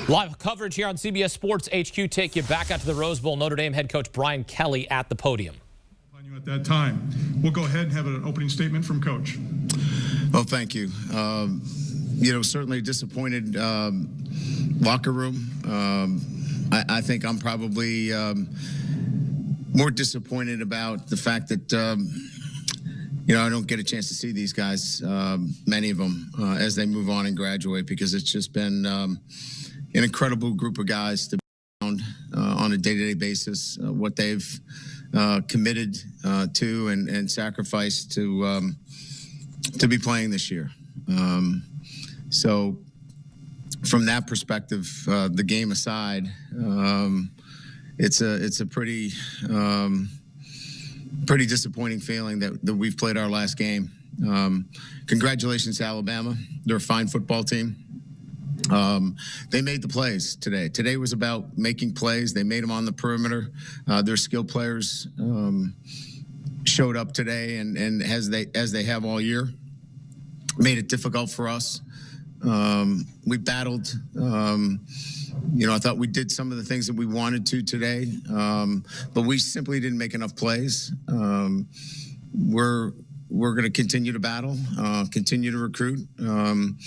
Live coverage here on CBS Sports HQ. Take you back out to the Rose Bowl. Notre Dame head coach Brian Kelly at the podium. At that time, we'll go ahead and have an opening statement from Coach. Well, thank you. Certainly disappointed locker room. I think I'm probably more disappointed about the fact that I don't get a chance to see these guys, many of them, as they move on and graduate, because it's just been an incredible group of guys to be around on a day-to-day basis. What they've committed to and sacrificed to be playing this year. So from that perspective, the game aside, it's a pretty disappointing feeling that we've played our last game. Congratulations to Alabama. They're a fine football team. They made the plays today. Today was about making plays. They made them on the perimeter. Their skill players showed up today, and as they have all year, made it difficult for us. We battled. I thought we did some of the things that we wanted to today, but we simply didn't make enough plays. We're going to continue to battle, continue to recruit, and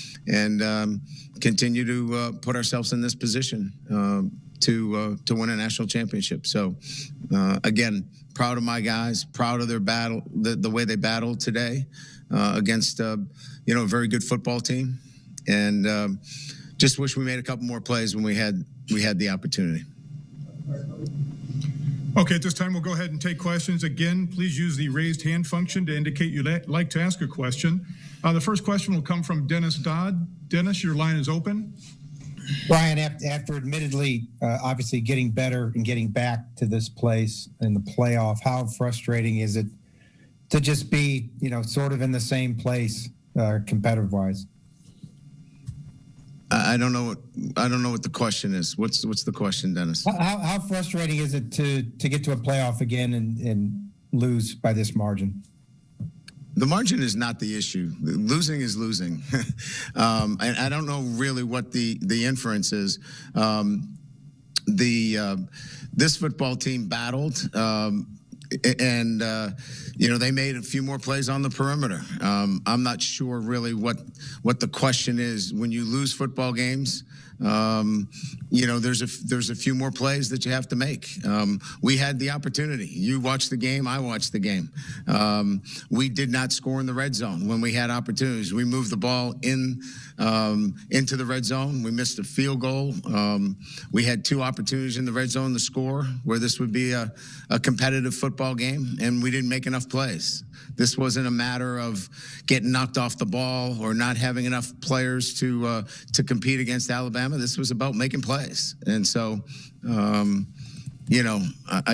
continue to put ourselves in this position to win a national championship. So, again, proud of my guys, proud of their battle, the way they battled today against a very good football team, and just wish we made a couple more plays when we had the opportunity. Okay, at this time, we'll go ahead and take questions. Again, please use the raised hand function to indicate you'd like to ask a question. The first question will come from Dennis Dodd. Dennis, your line is open. Brian, after admittedly, obviously getting better and getting back to this place in the playoff, how frustrating is it to just be, sort of in the same place competitive-wise? I don't know what the question is. What's the question, Dennis? How frustrating is it to get to a playoff again and lose by this margin? The margin is not the issue. Losing is losing. And I don't know really what the inference is. This football team battled, and they made a few more plays on the perimeter. I'm not sure really what the question is. When you lose football games, there's a few more plays that you have to make. We had the opportunity. You watched the game. I watched the game. We did not score in the red zone when we had opportunities. We moved the ball into the red zone. We missed a field goal. We had two opportunities in the red zone to score where this would be a competitive football game, and we didn't make enough plays. This wasn't a matter of getting knocked off the ball or not having enough players to compete against Alabama. This was about making plays. And so, I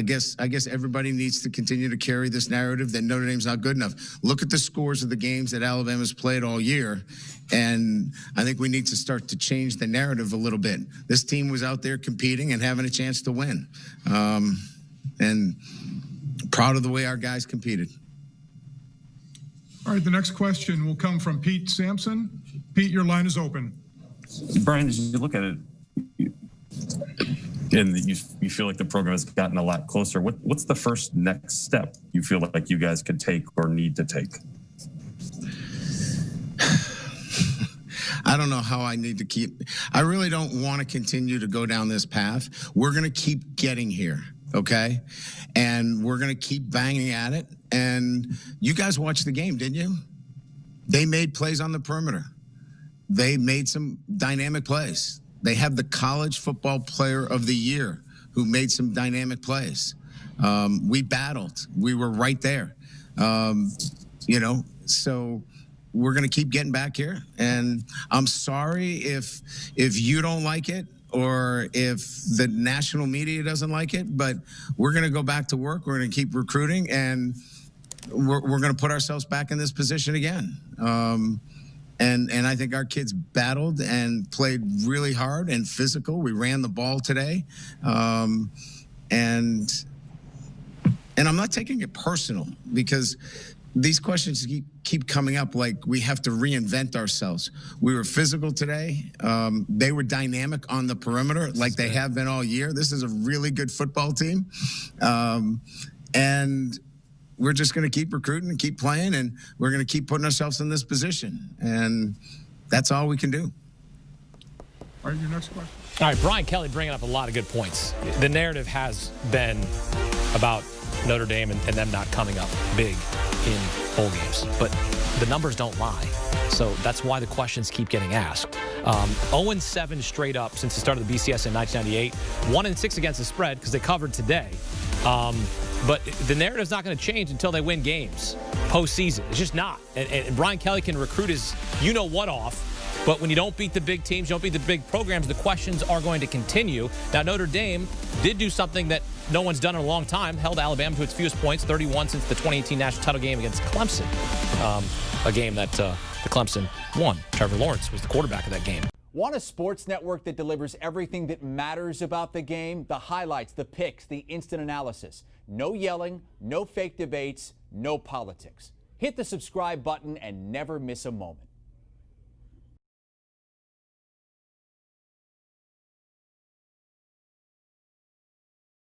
guess everybody needs to continue to carry this narrative that Notre Dame's not good enough. Look at the scores of the games that Alabama's played all year, and I think we need to start to change the narrative a little bit. This team was out there competing and having a chance to win, and proud of the way our guys competed. All right, the next question will come from Pete Sampson. Pete, your line is open. Brian, as you look at it, and you feel like the program has gotten a lot closer, what's the first next step you feel like you guys could take or need to take? I don't know how I need to I really don't want to continue to go down this path. We're going to keep getting here, okay? And we're going to keep banging at it. And you guys watched the game, didn't you? They made plays on the perimeter. They made some dynamic plays. They have the college football player of the year who made some dynamic plays. We battled. We were right there. So we're going to keep getting back here. And I'm sorry if you don't like it or if the national media doesn't like it, but we're going to go back to work. We're going to keep recruiting, and we're going to put ourselves back in this position again. And I think our kids battled and played really hard and physical. We ran the ball today. And I'm not taking it personal because these questions keep coming up like we have to reinvent ourselves. We were physical today. They were dynamic on the perimeter like they have been all year. This is a really good football team. And we're just going to keep recruiting and keep playing, and we're going to keep putting ourselves in this position. And that's all we can do. All right, your next question. All right, Brian Kelly bringing up a lot of good points. The narrative has been about Notre Dame and them not coming up big in bowl games, but the numbers don't lie. So that's why the questions keep getting asked. 0-7 straight up since the start of the BCS in 1998. 1-6 against the spread because they covered today. But the narrative's not going to change until they win games postseason. It's just not. And Brian Kelly can recruit his you-know-what off. But when you don't beat the big teams, you don't beat the big programs, the questions are going to continue. Now, Notre Dame did do something that no one's done in a long time, held Alabama to its fewest points, 31 since the 2018 national title game against Clemson, a game that the Clemson won. Trevor Lawrence was the quarterback of that game. Want a sports network that delivers everything that matters about the game? The highlights, the picks, the instant analysis. No yelling, no fake debates, no politics. Hit the subscribe button and never miss a moment.